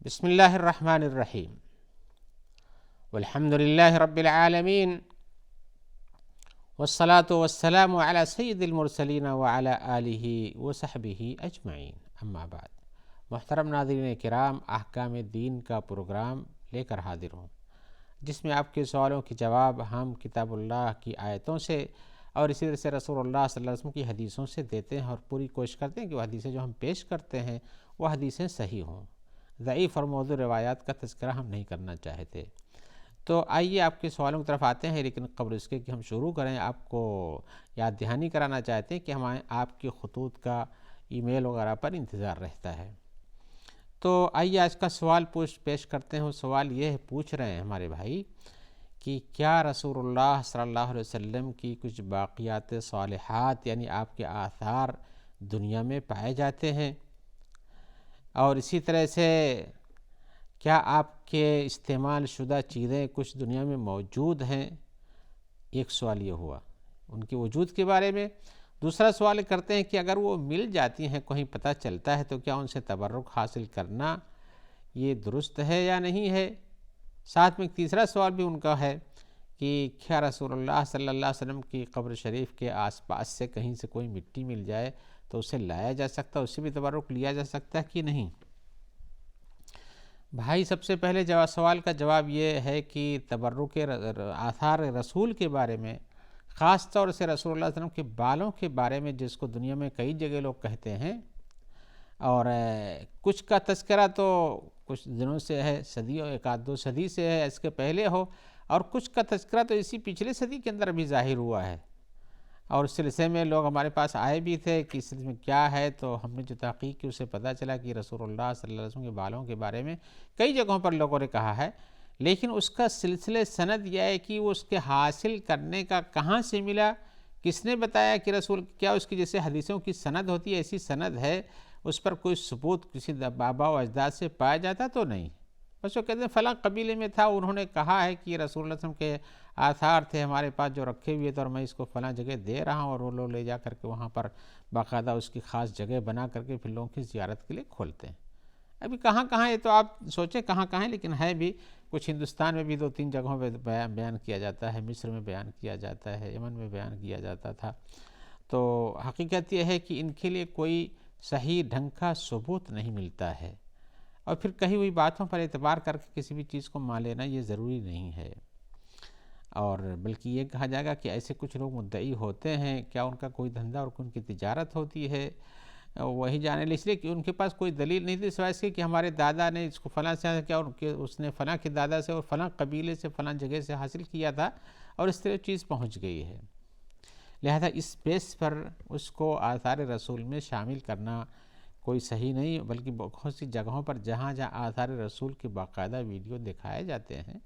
بسم اللہ الرحمن الرحیم والحمد للہ رب العالمین والصلاة والسلام علی سید المرسلین وعلی آلہ وصحبہ اجمعین، اما بعد۔ محترم ناظرین کرام، احکام دین کا پروگرام لے کر حاضر ہوں، جس میں آپ کے سوالوں کے جواب ہم کتاب اللہ کی آیتوں سے اور اسی طرح سے رسول اللہ صلی اللہ علیہ وسلم کی حدیثوں سے دیتے ہیں، اور پوری کوشش کرتے ہیں کہ وہ حدیثیں جو ہم پیش کرتے ہیں وہ حدیثیں صحیح ہوں۔ ضعیف اور موضوع روایات کا تذکرہ ہم نہیں کرنا چاہتے۔ تو آئیے آپ کے سوالوں کی طرف آتے ہیں، لیکن قبل اس کے کہ ہم شروع کریں، آپ کو یاد دہانی کرانا چاہتے ہیں کہ ہمیں آپ کے خطوط کا ای میل وغیرہ پر انتظار رہتا ہے۔ تو آئیے آج کا سوال پیش کرتے ہیں۔ وہ سوال یہ پوچھ رہے ہیں ہمارے بھائی کہ کیا رسول اللہ صلی اللہ علیہ وسلم کی کچھ باقیات صالحات یعنی آپ کے آثار دنیا میں پائے جاتے ہیں، اور اسی طرح سے کیا آپ کے استعمال شدہ چیزیں کچھ دنیا میں موجود ہیں؟ ایک سوال یہ ہوا ان کے وجود کے بارے میں۔ دوسرا سوال کرتے ہیں کہ اگر وہ مل جاتی ہیں، کہیں پتہ چلتا ہے، تو کیا ان سے تبرک حاصل کرنا یہ درست ہے یا نہیں ہے؟ ساتھ میں ایک تیسرا سوال بھی ان کا ہے کہ کیا رسول اللہ صلی اللہ علیہ وسلم کی قبر شریف کے آس پاس سے کہیں سے کوئی مٹی مل جائے تو اسے لایا جا سکتا ہے، اس سے بھی تبرک لیا جا سکتا ہے کہ نہیں؟ بھائی، سب سے پہلے سوال کا جواب یہ ہے کہ تبرک آثار رسول کے بارے میں، خاص طور سے رسول اللہ صلی اللہ علیہ وسلم کے بالوں کے بارے میں، جس کو دنیا میں کئی جگہ لوگ کہتے ہیں، اور کچھ کا تذکرہ تو کچھ دنوں سے ہے، صدیوں، ایک آدھ دو صدی سے ہے، اس کے پہلے ہو، اور کچھ کا تذکرہ تو اسی پچھلے صدی کے اندر بھی ظاہر ہوا ہے، اور اس سلسلے میں لوگ ہمارے پاس آئے بھی تھے کہ اس سلسلے میں کیا ہے۔ تو ہم نے جو تحقیق کی اسے پتہ چلا کہ رسول اللہ صلی اللہ علیہ وسلم کے بالوں کے بارے میں کئی جگہوں پر لوگوں نے کہا ہے، لیکن اس کا سلسلے سند یہ ہے کہ وہ اس کے حاصل کرنے کا کہاں سے ملا، کس نے بتایا کہ رسول، کیا اس کی جیسے حدیثوں کی سند ہوتی ہے ایسی سند ہے، اس پر کوئی ثبوت کسی بابا و اجداد سے پایا جاتا تو نہیں، بس وہ کہتے ہیں فلاں قبیلے میں تھا، انہوں نے کہا ہے کہ رسول اللہ صلی اللہ علیہ وسلم کے آثار تھے ہمارے پاس جو رکھے ہوئے تھے، اور میں اس کو فلاں جگہ دے رہا ہوں، اور وہ لوگ لے جا کر کے وہاں پر باقاعدہ اس کی خاص جگہ بنا کر کے پھر لوگوں کی زیارت کے لیے کھولتے ہیں۔ ابھی کہاں کہاں، یہ تو آپ سوچیں کہاں کہاں ہے، لیکن ہے بھی کچھ ہندوستان میں بھی 2-3 جگہوں پہ بیان کیا جاتا ہے، مصر میں بیان کیا جاتا ہے، یمن میں بیان کیا جاتا تھا۔ تو حقیقت یہ ہے کہ ان کے لیے کوئی صحیح ڈھنگ کا ثبوت نہیں ملتا ہے، اور پھر کہی ہوئی باتوں پر اعتبار کر کے کسی بھی چیز کو مان لینا یہ ضروری نہیں ہے، اور بلکہ یہ کہا جائے گا کہ ایسے کچھ لوگ مدعی ہوتے ہیں، کیا ان کا کوئی دھندا اور ان کی تجارت ہوتی ہے وہی جانے لے، اس لیے کہ ان کے پاس کوئی دلیل نہیں تھی سوائے اس کے کہ ہمارے دادا نے اس کو فلاں سے کیا، اور اس نے فلاں کے دادا سے اور فلاں قبیلے سے فلاں جگہ سے حاصل کیا تھا، اور اس طرح چیز پہنچ گئی ہے۔ لہذا اس بیس پر اس کو آثار رسول میں شامل کرنا کوئی صحیح نہیں، بلکہ بہت سی جگہوں پر جہاں جہاں آثار رسول کے باقاعدہ ویڈیو دکھائے جاتے ہیں،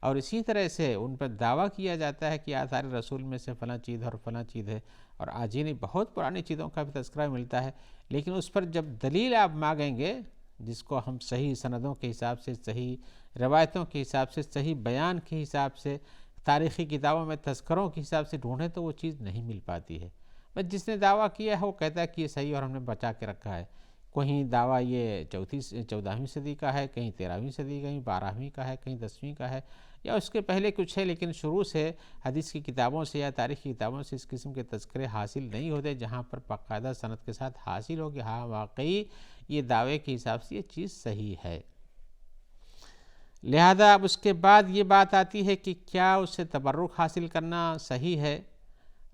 اور اسی طرح سے ان پر دعویٰ کیا جاتا ہے کہ آثار رسول میں سے فلاں چیز اور فلاں چیز ہے، اور آج ہی نہیں بہت پرانی چیزوں کا بھی تذکرہ ملتا ہے، لیکن اس پر جب دلیل آپ مانگیں گے، جس کو ہم صحیح سندوں کے حساب سے، صحیح روایتوں کے حساب سے، صحیح بیان کے حساب سے، تاریخی کتابوں میں تذکروں کے حساب سے ڈھونڈیں تو وہ چیز نہیں مل پاتی ہے۔ بس جس نے دعویٰ کیا ہے وہ کہتا ہے کہ یہ صحیح اور ہم نے بچا کے رکھا ہے۔ کہیں دعویٰ یہ 14ویں صدی کا ہے، کہیں 13ویں صدی، کہیں 12ویں کا ہے، کہیں 10ویں کا ہے، یا اس کے پہلے کچھ ہے، لیکن شروع سے حدیث کی کتابوں سے یا تاریخی کتابوں سے اس قسم کے تذکرے حاصل نہیں ہوتے جہاں پر باقاعدہ سند کے ساتھ حاصل ہو کہ ہاں واقعی یہ دعوے کے حساب سے یہ چیز صحیح ہے۔ لہذا اب اس کے بعد یہ بات آتی ہے کہ کیا اس سے تبرک حاصل کرنا صحیح ہے؟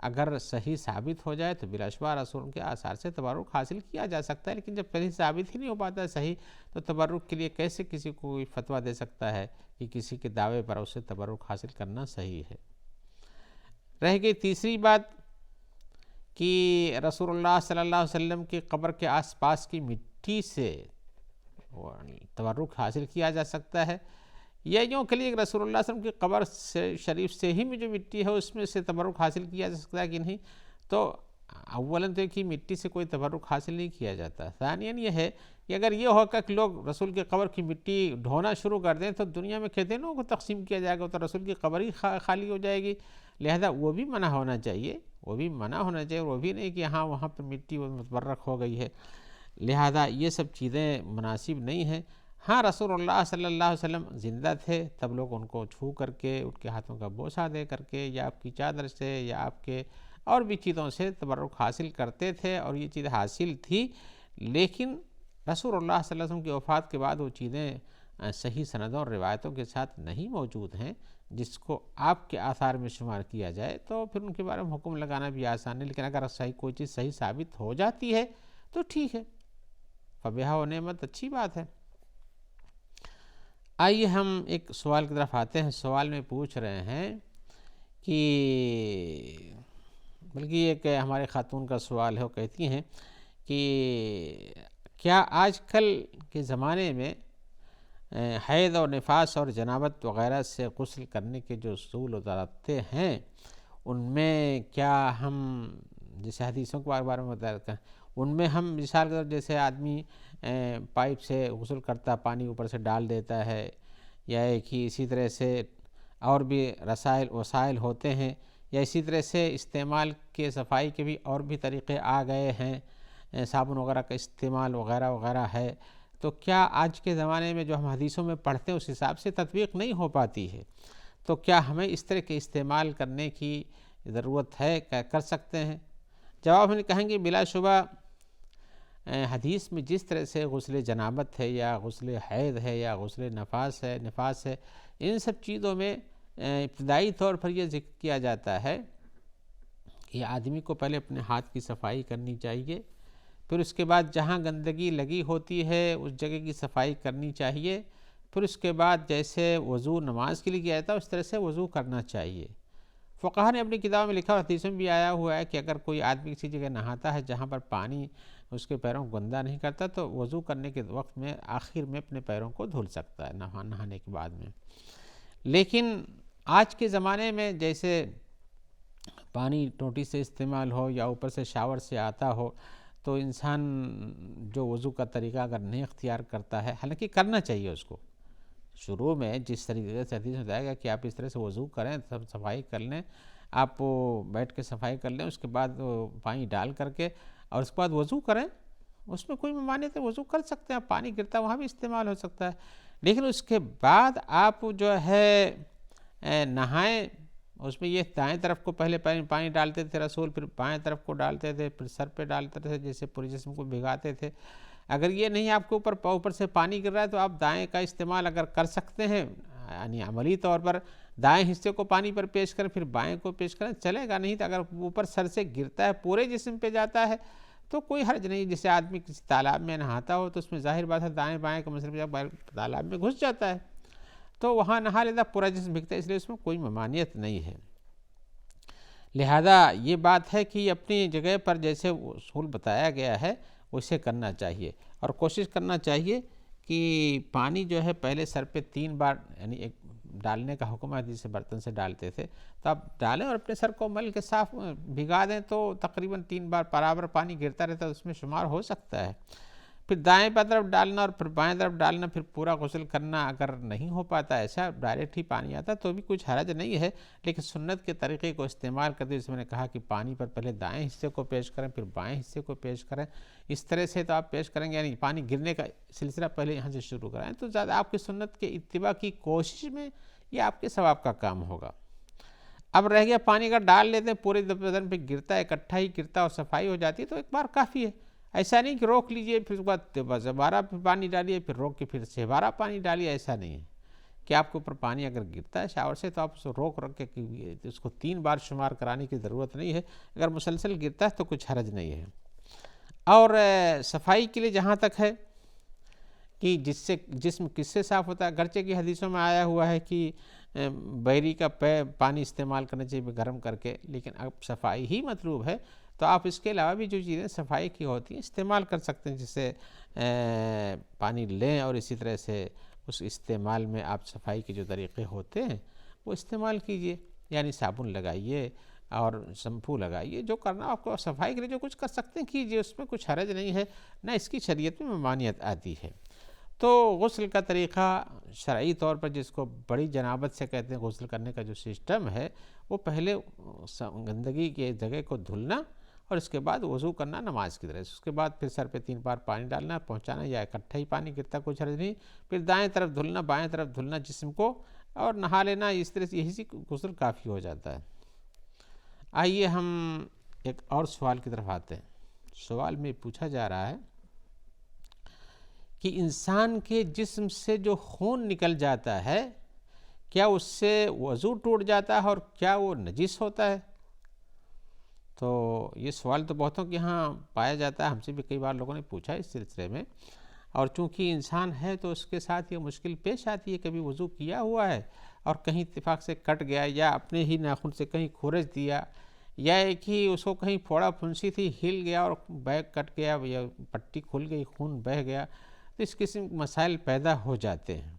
اگر صحیح ثابت ہو جائے تو بلا شبہ رسول کے آثار سے تبرک حاصل کیا جا سکتا ہے، لیکن جب صحیح ثابت ہی نہیں ہو پاتا ہے صحیح، تو تبرک کے لیے کیسے کسی کو کوئی فتویٰ دے سکتا ہے کہ کسی کے دعوے پر اس سے تبرک حاصل کرنا صحیح ہے؟ رہ گئی تیسری بات کہ رسول اللہ صلی اللہ علیہ وسلم کی قبر کے آس پاس کی مٹی سے تبرک حاصل کیا جا سکتا ہے، یا یوں کہ رسول اللہ صلی اللہ علیہ وسلم کی قبر شریف سے ہی میں جو مٹی ہے اس میں سے تبرک حاصل کیا جا سکتا ہے کہ نہیں؟ تو اولاً تو کہ مٹی سے کوئی تبرک حاصل نہیں کیا جاتا، ثانیاً یہ ہے کہ اگر یہ ہوگا کہ لوگ رسول کی قبر کی مٹی ڈھونا شروع کر دیں تو دنیا میں کہتے ہیں لوگوں کو تقسیم کیا جائے گا تو رسول کی قبر ہی خالی ہو جائے گی، لہذا وہ بھی منع ہونا چاہیے، وہ بھی منع ہونا چاہیے، وہ بھی نہیں کہ ہاں وہاں پر مٹی متبرک ہو گئی ہے، لہذا یہ سب چیزیں مناسب نہیں ہیں۔ ہاں رسول اللہ صلی اللہ علیہ وسلم زندہ تھے تب لوگ ان کو چھو کر کے ان کے ہاتھوں کا بوسہ دے کر کے یا آپ کی چادر سے یا آپ کے اور بھی چیزوں سے تبرک حاصل کرتے تھے، اور یہ چیز حاصل تھی، لیکن رسول اللہ صلی اللہ علیہ وسلم کی وفات کے بعد وہ چیزیں صحیح سندوں اور روایتوں کے ساتھ نہیں موجود ہیں جس کو آپ کے آثار میں شمار کیا جائے، تو پھر ان کے بارے میں حکم لگانا بھی آسان ہے، لیکن اگر صحیح کوئی چیز صحیح ثابت ہو جاتی ہے تو ٹھیک ہے، فبہا و نعمت، اچھی بات ہے۔ آئیے ہم ایک سوال کی طرف آتے ہیں۔ سوال میں پوچھ رہے ہیں کہ بلکہ ایک ہمارے خاتون کا سوال ہے، وہ کہتی ہیں کہ کیا آج کل کے زمانے میں حیض اور نفاس اور جنابت وغیرہ سے غسل کرنے کے جو اصول و ضابطے ہیں ان میں کیا ہم جیسے حدیثوں کے بارے میں بتا رہے ہیں ان میں ہم مثال کے طور جیسے آدمی پائپ سے غسل کرتا پانی اوپر سے ڈال دیتا ہے، یا ایک ہی اسی طرح سے اور بھی وسائل ہوتے ہیں، یا اسی طرح سے استعمال کے صفائی کے بھی اور بھی طریقے آ گئے ہیں، صابن وغیرہ کا استعمال وغیرہ وغیرہ ہے، تو کیا آج کے زمانے میں جو ہم حدیثوں میں پڑھتے ہیں اس حساب سے تطبیق نہیں ہو پاتی ہے، تو کیا ہمیں اس طرح کے استعمال کرنے کی ضرورت ہے، کیا کر سکتے ہیں؟ جواب ہم کہیں گے بلا شبہ حدیث میں جس طرح سے غسل جنابت ہے یا غسل حیض ہے یا غسل نفاس ہے، ان سب چیزوں میں ابتدائی طور پر یہ ذکر کیا جاتا ہے کہ آدمی کو پہلے اپنے ہاتھ کی صفائی کرنی چاہیے، پھر اس کے بعد جہاں گندگی لگی ہوتی ہے اس جگہ کی صفائی کرنی چاہیے، پھر اس کے بعد جیسے وضو نماز کے لیے کیا جاتا ہے اس طرح سے وضو کرنا چاہیے۔ فقہا نے اپنی کتاب میں لکھا اور حدیث میں بھی آیا ہوا ہے کہ اگر کوئی آدمی کسی جگہ نہاتا ہے جہاں پر پانی اس کے پیروں کو گندا نہیں کرتا تو وضو کرنے کے وقت میں آخر میں اپنے پیروں کو دھل سکتا ہے نہانے کے بعد میں۔ لیکن آج کے زمانے میں جیسے پانی ٹوٹی سے استعمال ہو یا اوپر سے شاور سے آتا ہو تو انسان جو وضو کا طریقہ اگر نہیں اختیار کرتا ہے، حالانکہ کرنا چاہیے اس کو، شروع میں جس طریقے سے حدیث میں بتایا گیا کہ آپ اس طرح سے وضو کریں، سب صفائی کر لیں، آپ بیٹھ کے صفائی کر لیں، اس کے بعد پانی ڈال کر کے اور اس کے بعد وضو کریں، اس میں کوئی ممانعت ہے، وضو کر سکتے ہیں، پانی گرتا ہے وہاں بھی استعمال ہو سکتا ہے، لیکن اس کے بعد آپ جو ہے نہائیں، اس میں یہ دائیں طرف کو پہلے پانی ڈالتے تھے رسول، پھر بائیں طرف کو ڈالتے تھے، پھر سر پہ ڈالتے تھے، جیسے پورے جسم کو بھگاتے تھے۔ اگر یہ نہیں آپ کے اوپر سے پانی گر رہا ہے تو آپ دائیں کا استعمال اگر کر سکتے ہیں، یعنی عملی طور پر دائیں حصے کو پانی پر پیش کریں پھر بائیں کو پیش کریں، چلے گا، نہیں تو اگر اوپر سر سے گرتا ہے پورے جسم پہ جاتا ہے تو کوئی حرج نہیں۔ جیسے آدمی کسی تالاب میں نہاتا ہو تو اس میں ظاہر بات ہے دائیں بائیں کا مسئلہ جب تالاب میں گھس جاتا ہے تو وہاں نہا لیتا، پورا جسم بھیگتا ہے، اس لیے اس میں کوئی ممانعت نہیں ہے۔ لہذا یہ بات ہے کہ اپنی جگہ پر جیسے اصول بتایا گیا ہے اسے کرنا چاہیے، اور کوشش کرنا چاہیے کہ پانی جو ہے پہلے سر پہ 3 بار یعنی ایک ڈالنے کا حکم ہے، جسے برتن سے ڈالتے تھے تو آپ ڈالیں اور اپنے سر کو مل کے صاف بھگا دیں تو تقریباً 3 بار برابر پانی گرتا رہتا ہے، اس میں شمار ہو سکتا ہے۔ پھر دائیں طرف ڈالنا اور پھر بائیں طرف ڈالنا، پھر پورا غسل کرنا اگر نہیں ہو پاتا ایسا ڈائریکٹ ہی پانی آتا تو بھی کچھ حرج نہیں ہے، لیکن سنت کے طریقے کو استعمال کرتے جس میں نے کہا کہ پانی پر پہلے دائیں حصے کو پیش کریں پھر بائیں حصے کو پیش کریں، اس طرح سے تو آپ پیش کریں گے، یعنی پانی گرنے کا سلسلہ پہلے یہاں سے شروع کرائیں تو زیادہ آپ کی سنت کے اتباع کی کوشش میں یہ آپ کے ثواب کا کام ہوگا۔ اب رہ گیا پانی اگر ڈال لیتے ہیں پورے بدن پہ گرتا ہے، اکٹھا ہی گرتا اور صفائی ہو جاتی ہے تو ایک بار کافی ہے، ایسا نہیں کہ روک لیجئے پھر اس کے بعد دوبارہ پانی ڈالیے پھر روک کے پھر سے دوبارہ پانی ڈالیے، ایسا نہیں ہے کہ آپ کے اوپر پانی اگر گرتا ہے شاور سے تو آپ اس کو روک کے اس کو 3 بار شمار کرانے کی ضرورت نہیں ہے، اگر مسلسل گرتا ہے تو کچھ حرج نہیں ہے۔ اور صفائی کے لیے جہاں تک ہے کہ جسم کس سے صاف ہوتا ہے، گرچہ کی حدیثوں میں آیا ہوا ہے کہ بیری کا پانی استعمال کرنا چاہیے گرم کر کے، لیکن اب صفائی ہی مطلوب ہے تو آپ اس کے علاوہ بھی جو چیزیں صفائی کی ہوتی ہیں استعمال کر سکتے ہیں، جسے پانی لیں اور اسی طرح سے اس استعمال میں آپ صفائی کے جو طریقے ہوتے ہیں وہ استعمال کیجئے، یعنی صابن لگائیے اور شیمپو لگائیے، جو کرنا آپ کو صفائی کے لیے جو کچھ کر سکتے ہیں کیجئے، اس میں کچھ حرج نہیں ہے، نہ اس کی شریعت میں ممانعت آتی ہے۔ تو غسل کا طریقہ شرعی طور پر جس کو بڑی جنابت سے کہتے ہیں غسل کرنے کا جو سسٹم ہے وہ پہلے گندگی کے جگہ کو دھلنا اور اس کے بعد وضو کرنا نماز کی طرح سے. اس کے بعد پھر سر پہ 3 بار پانی ڈالنا پہنچانا، یا اکٹھا ہی پانی گرتا کچھ حرج نہیں. پھر دائیں طرف دھلنا بائیں طرف دھلنا جسم کو اور نہا لینا. اس طرح سے یہی سی غسل کافی ہو جاتا ہے. آئیے ہم ایک اور سوال کی طرف آتے ہیں. سوال میں پوچھا جا رہا ہے کہ انسان کے جسم سے جو خون نکل جاتا ہے کیا اس سے وضو ٹوٹ جاتا ہے اور کیا وہ نجس ہوتا ہے؟ تو یہ سوال تو بہتوں کے ہاں پایا جاتا ہے، ہم سے بھی کئی بار لوگوں نے پوچھا اس سلسلے میں. اور چونکہ انسان ہے تو اس کے ساتھ یہ مشکل پیش آتی ہے. کبھی وضو کیا ہوا ہے اور کہیں اتفاق سے کٹ گیا، یا اپنے ہی ناخن سے کہیں کھرچ دیا، یا ایک ہی اس کو کہیں پھوڑا پھنسی تھی ہل گیا اور بیگ کٹ گیا یا پٹی کھل گئی خون بہہ گیا، تو اس قسم کے مسائل پیدا ہو جاتے ہیں.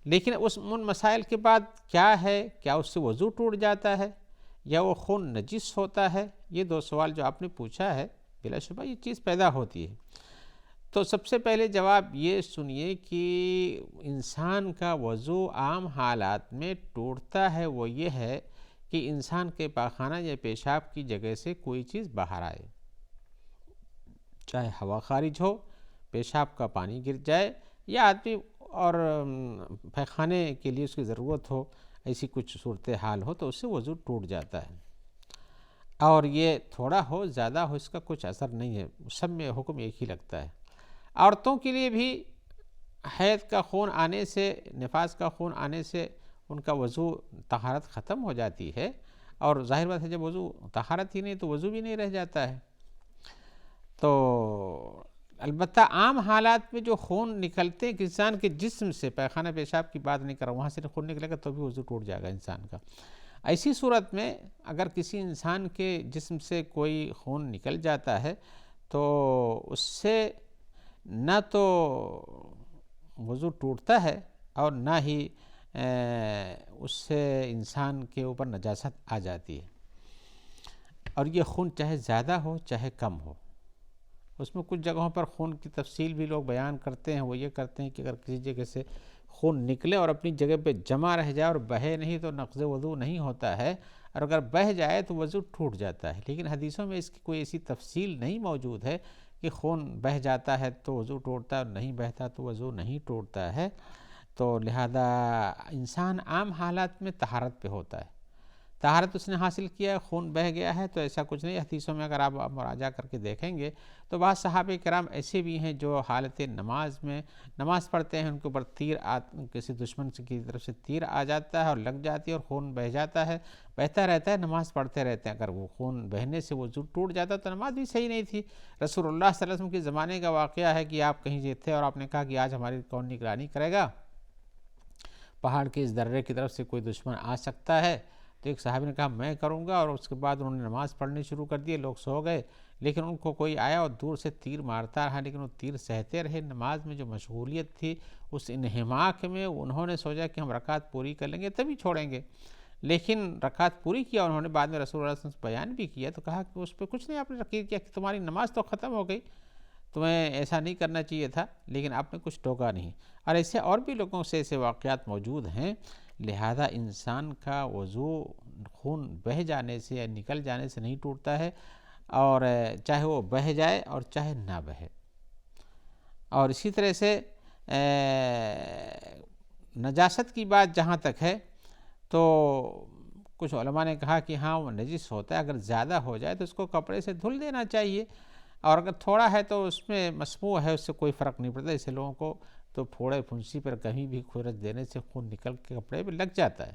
لیکن ان مسائل کے بعد کیا ہے، کیا اس سے وضو ٹوٹ جاتا ہے یا وہ خون نجس ہوتا ہے؟ یہ 2 سوال جو آپ نے پوچھا ہے بلا شبہ یہ چیز پیدا ہوتی ہے. تو سب سے پہلے جواب یہ سنیے کہ انسان کا وضو عام حالات میں ٹوٹتا ہے وہ یہ ہے کہ انسان کے پاخانہ یا پیشاب کی جگہ سے کوئی چیز باہر آئے، چاہے ہوا خارج ہو، پیشاب کا پانی گر جائے، یا آدمی اور پیخانے کے لیے اس کی ضرورت ہو، ایسی کچھ صورتحال ہو تو اس سے وضو ٹوٹ جاتا ہے. اور یہ تھوڑا ہو زیادہ ہو اس کا کچھ اثر نہیں ہے، سب میں حکم ایک ہی لگتا ہے. عورتوں کے لیے بھی حیض کا خون آنے سے، نفاس کا خون آنے سے ان کا وضو طہارت ختم ہو جاتی ہے، اور ظاہر بات ہے جب وضو طہارت ہی نہیں تو وضو بھی نہیں رہ جاتا ہے. تو البتہ عام حالات میں جو خون نکلتے ہیں انسان کے جسم سے، پیخانہ پیشاب کی بات نہیں کر رہا، وہاں سے خون نکلے گا تو بھی وضو ٹوٹ جائے گا انسان کا. ایسی صورت میں اگر کسی انسان کے جسم سے کوئی خون نکل جاتا ہے تو اس سے نہ تو وضو ٹوٹتا ہے اور نہ ہی اس سے انسان کے اوپر نجاست آ جاتی ہے. اور یہ خون چاہے زیادہ ہو چاہے کم ہو. اس میں کچھ جگہوں پر خون کی تفصیل بھی لوگ بیان کرتے ہیں. وہ یہ کرتے ہیں کہ اگر کسی جگہ سے خون نکلے اور اپنی جگہ پہ جمع رہ جائے اور بہے نہیں تو نقض وضو نہیں ہوتا ہے، اور اگر بہہ جائے تو وضو ٹوٹ جاتا ہے. لیکن حدیثوں میں اس کی کوئی ایسی تفصیل نہیں موجود ہے کہ خون بہہ جاتا ہے تو وضو ٹوٹتا ہے اور نہیں بہتا تو وضو نہیں ٹوٹتا ہے. تو لہذا انسان عام حالات میں طہارت پہ ہوتا ہے. طہارت اس نے حاصل کیا ہے، خون بہہ گیا ہے تو ایسا کچھ نہیں. حدیثوں میں اگر آپ مراجعہ کر کے دیکھیں گے تو بعض صحابہ کرام ایسے بھی ہیں جو حالت نماز میں نماز پڑھتے ہیں، ان کے اوپر تیر کسی دشمن کی طرف سے تیر آ جاتا ہے اور لگ جاتی ہے اور خون بہہ جاتا ہے، بہتا رہتا ہے، نماز پڑھتے رہتے ہیں. اگر وہ خون بہنے سے وضو ٹوٹ جاتا تو نماز بھی صحیح نہیں تھی. رسول اللہ صلی اللہ علیہ وسلم کے زمانے کا واقعہ ہے کہ آپ کہیں تھے اور آپ نے کہا کہ آج ہماری کون نگرانی کرے گا، پہاڑ کے اس درے کی طرف سے کوئی دشمن آ سکتا ہے. تو ایک صحابی نے کہا میں کروں گا، اور اس کے بعد انہوں نے نماز پڑھنی شروع کر دی. لوگ سو گئے لیکن ان کو کوئی آیا اور دور سے تیر مارتا رہا، لیکن وہ تیر سہتے رہے. نماز میں جو مشغولیت تھی اس انہماک میں انہوں نے سوچا کہ ہم رکعت پوری کر لیں گے تبھی چھوڑیں گے. لیکن رکعت پوری کیا انہوں نے، بعد میں رسول اللہ صلی اللہ علیہ وسلم سے بیان بھی کیا تو کہا کہ اس پہ کچھ نہیں آپ نے نقیر کیا کہ تمہاری نماز تو ختم ہو گئی، تمہیں ایسا نہیں کرنا چاہیے تھا، لیکن آپ نے کچھ ٹوکا نہیں. اور ایسے اور بھی لوگوں سے ایسے واقعات موجود ہیں. لہذا انسان کا وضو خون بہہ جانے سے یا نکل جانے سے نہیں ٹوٹتا ہے، اور چاہے وہ بہہ جائے اور چاہے نہ بہے. اور اسی طرح سے نجاست کی بات جہاں تک ہے تو کچھ علماء نے کہا کہ ہاں وہ نجس ہوتا ہے. اگر زیادہ ہو جائے تو اس کو کپڑے سے دھل دینا چاہیے، اور اگر تھوڑا ہے تو اس میں مسموع ہے، اس سے کوئی فرق نہیں پڑتا. اسے لوگوں کو تو پھوڑے پھنسی پر کہیں بھی کھرچ دینے سے خون نکل کے کپڑے پہ لگ جاتا ہے،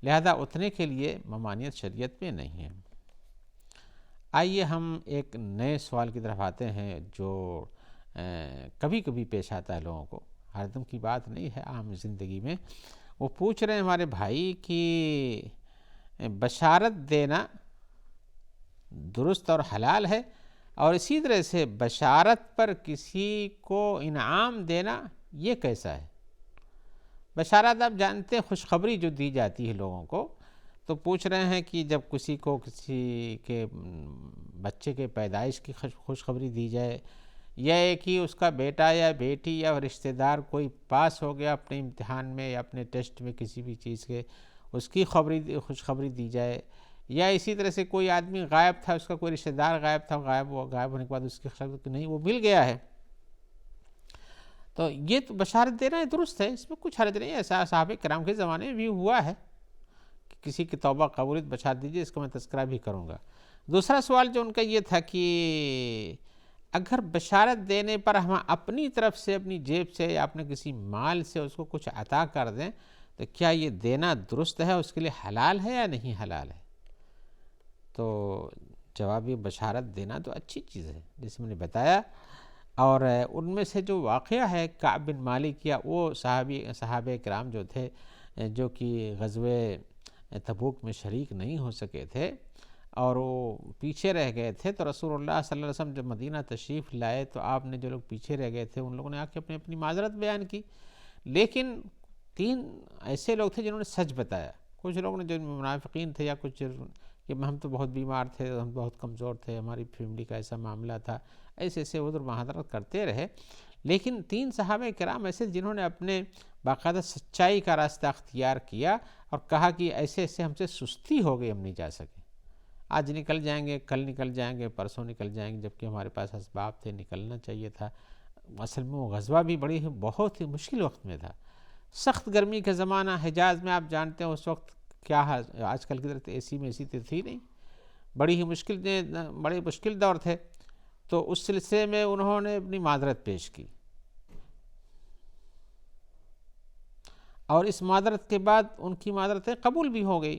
لہذا اتنے کے لیے ممانعت شریعت میں نہیں ہے. آئیے ہم ایک نئے سوال کی طرف آتے ہیں جو کبھی کبھی پیش آتا ہے لوگوں کو، ہر دم کی بات نہیں ہے، عام زندگی میں. وہ پوچھ رہے ہیں ہمارے بھائی کہ بشارت دینا درست اور حلال ہے، اور اسی طرح سے بشارت پر کسی کو انعام دینا یہ کیسا ہے؟ بشارت آپ جانتے ہیں خوشخبری جو دی جاتی ہے لوگوں کو. تو پوچھ رہے ہیں کہ جب کسی کو کسی کے بچے کے پیدائش کی خوشخبری دی جائے، یا ایک ہی اس کا بیٹا یا بیٹی یا رشتہ دار کوئی پاس ہو گیا اپنے امتحان میں یا اپنے ٹیسٹ میں کسی بھی چیز کے، اس کی خوشخبری دی جائے، یا اسی طرح سے کوئی آدمی غائب تھا، اس کا کوئی رشتہ دار غائب تھا، غائب ہونے کے بعد اس کی خبر کہ نہیں وہ مل گیا ہے، تو یہ تو بشارت دینا ہے، درست ہے، اس میں کچھ حرج نہیں ہے. ایسا صحابہ کرام کے زمانے میں بھی ہوا ہے کہ کسی کی توبہ قبولیت بشارت دیجیے، اس کا میں تذکرہ بھی کروں گا. دوسرا سوال جو ان کا یہ تھا کہ اگر بشارت دینے پر ہم اپنی طرف سے، اپنی جیب سے یا اپنے کسی مال سے اس کو کچھ عطا کر دیں تو کیا یہ دینا درست ہے، اس کے لیے حلال ہے یا نہیں حلال ہے؟ تو جواب یہ بشارت دینا تو اچھی چیز ہے جیسے میں نے بتایا. اور ان میں سے جو واقعہ ہے کعب بن مالک یا وہ صحابہ کرام جو تھے جو کہ غزوہ تبوک میں شریک نہیں ہو سکے تھے اور وہ پیچھے رہ گئے تھے، تو رسول اللہ صلی اللہ علیہ وسلم جب مدینہ تشریف لائے تو آپ نے جو لوگ پیچھے رہ گئے تھے ان لوگوں نے آ کے اپنی معذرت بیان کی. لیکن 3 ایسے لوگ تھے جنہوں نے سچ بتایا. کچھ لوگوں نے جو منافقین تھے یا کچھ کہ ہم تو بہت بیمار تھے، ہم بہت کمزور تھے، ہماری فیملی کا ایسا معاملہ تھا، ایسے ادھر معذرت کرتے رہے. لیکن 3 صحابہ کرام ایسے جنہوں نے اپنے باقاعدہ سچائی کا راستہ اختیار کیا اور کہا کہ ایسے ہم سے سستی ہو گئی، ہم نہیں جا سکے، آج نکل جائیں گے، کل نکل جائیں گے، پرسوں نکل جائیں گے، جبکہ ہمارے پاس اسباب تھے، نکلنا چاہیے تھا. اصل میں وہ غزوہ بھی بہت ہی مشکل وقت میں تھا، سخت گرمی کا زمانہ. حجاز میں آپ جانتے ہیں اس وقت کیا آج کل کی طرح اے سی میں اے سی تھی نہیں، بڑے مشکل دور تھے. تو اس سلسلے میں انہوں نے اپنی معذرت پیش کی اور اس معذرت کے بعد ان کی معذرتیں قبول بھی ہو گئی.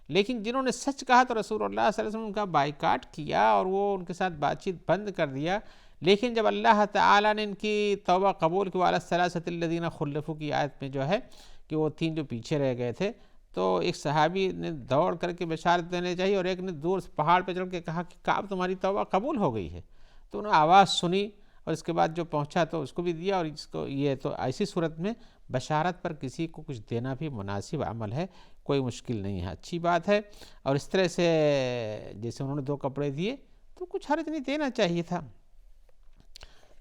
لیکن جنہوں نے سچ کہا تو رسول اللہ صلی اللہ علیہ وسلم ان کا بائیکاٹ کیا اور وہ ان کے ساتھ بات چیت بند کر دیا. لیکن جب اللہ تعالیٰ نے ان کی توبہ قبول کی، وعلی الثلاثۃ الذین خلفوا کی آیت میں جو ہے کہ وہ 3 جو پیچھے رہ گئے تھے، تو ایک صحابی نے دوڑ کر کے بشارت دینے چاہیے اور ایک نے دور سے پہاڑ پہ چڑھ کے کہا کہ کعب تمہاری توبہ قبول ہو گئی ہے. تو انہوں نے آواز سنی اور اس کے بعد جو پہنچا تو اس کو بھی دیا. اور اس کو یہ تو ایسی صورت میں بشارت پر کسی کو کچھ دینا بھی مناسب عمل ہے، کوئی مشکل نہیں ہے، اچھی بات ہے. اور اس طرح سے جیسے انہوں نے 2 کپڑے دیے تو کچھ حرج نہیں، دینا چاہیے تھا.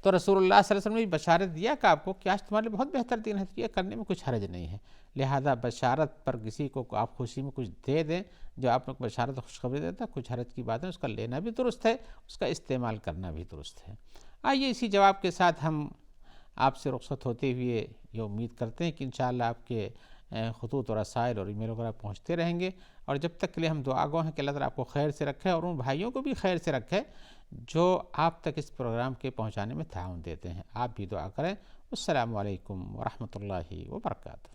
تو رسول اللہ صلی اللہ علیہ وسلم نے بشارت دیا کہ آپ کو کہ آج تمہارے لیے بہت بہتر دن ہے، یہ کرنے میں کچھ حرج نہیں ہے. لہذا بشارت پر کسی کو آپ خوشی میں کچھ دے دیں، جو آپ کو بشارت خوشخبری دیتا ہے، کچھ حرج کی بات ہے، اس کا لینا بھی درست ہے، اس کا استعمال کرنا بھی درست ہے. آئیے اسی جواب کے ساتھ ہم آپ سے رخصت ہوتے ہوئے یہ امید کرتے ہیں کہ انشاءاللہ آپ کے خطوط اور رسائل اور ای میل وغیرہ پہنچتے رہیں گے. اور جب تک کے لیے ہم دعا گو ہیں کہ اللہ تعالیٰ آپ کو خیر سے رکھے اور ان بھائیوں کو بھی خیر سے رکھے جو آپ تک اس پروگرام کے پہنچانے میں تعاون دیتے ہیں. آپ بھی دعا کریں. السلام علیکم ورحمۃ اللہ وبرکاتہ.